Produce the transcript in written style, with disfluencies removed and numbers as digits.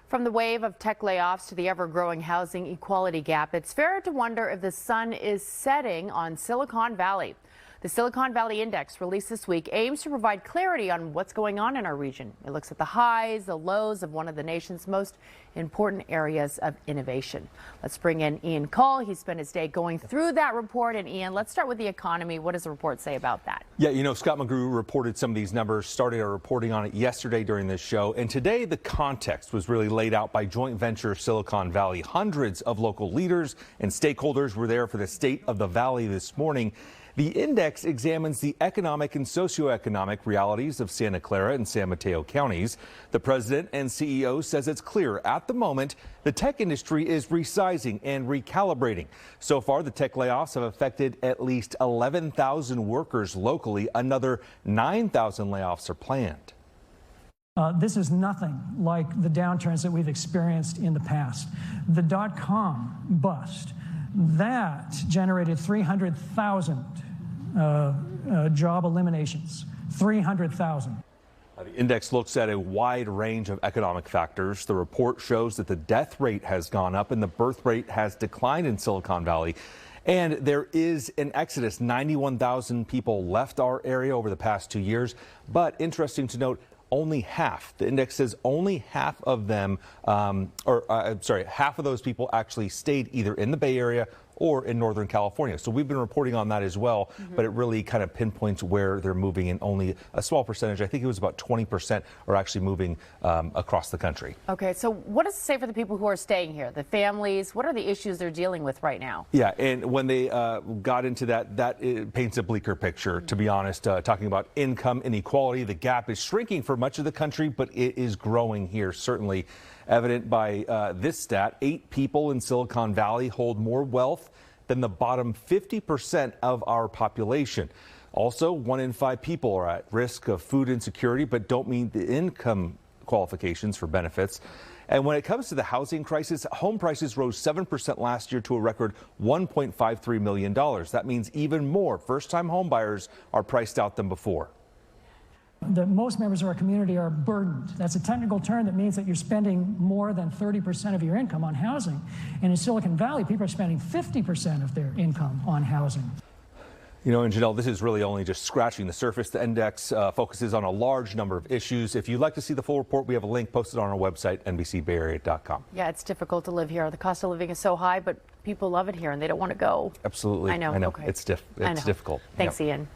From the wave of tech layoffs to the ever-growing housing equality gap, it's fair to wonder if the sun is setting on Silicon Valley. The Silicon Valley Index, released this week, aims to provide clarity on what's going on in our region. It looks at the highs, the lows of one of the nation's most important areas of innovation. Let's bring in Ian Cull. He spent his day going through that report. And Ian, let's start with the economy. What does the report say about that? Yeah, Scott McGrew reported some of these numbers, started our reporting on it yesterday during this show. And today, the context was really laid out by joint venture Silicon Valley. Hundreds of local leaders and stakeholders were there for the State of the Valley this morning. The index examines the economic and socioeconomic realities of Santa Clara and San Mateo counties. The president and CEO says it's clear at the moment the tech industry is resizing and recalibrating. So far, the tech layoffs have affected at least 11,000 workers locally. Another 9,000 layoffs are planned. This is nothing like the downturns that we've experienced in the past. The dot-com bust, that generated 300,000 job eliminations, 300,000. The index looks at a wide range of economic factors. The report shows that the death rate has gone up and the birth rate has declined in Silicon Valley. And there is an exodus. 91,000 people left our area over the past 2 years. But interesting to note, only half. The index says only half of them, half of those people actually stayed either in the Bay Area or in Northern California. So we've been reporting on that as well, but it really kind of pinpoints where they're moving, and only a small percentage, I think it was about 20%, are actually moving across the country. Okay, so what does it say for the people who are staying here, the families? What are the issues they're dealing with right now? Yeah, and when they got into that it paints a bleaker picture, to be honest, talking about income inequality. The gap is shrinking for much of the country, but it is growing here, certainly evident by this stat. 8 people in Silicon Valley hold more wealth than the bottom 50% of our population. Also, 1 in 5 people are at risk of food insecurity but don't meet the income qualifications for benefits. And when it comes to the housing crisis, home prices rose 7% last year to a record $1.53 million. That means even more first-time home buyers are priced out than before. That most members of our community are burdened. That's a technical term that means that you're spending more than 30% of your income on housing. And in Silicon Valley, people are spending 50% of their income on housing. And Janelle, this is really only just scratching the surface. The index focuses on a large number of issues. If you'd like to see the full report, we have a link posted on our website, NBCBayArea.com. Yeah, it's difficult to live here. The cost of living is so high, but people love it here and they don't want to go. Absolutely. I know. I know. Okay. It's difficult. Thanks, Yep. Ian.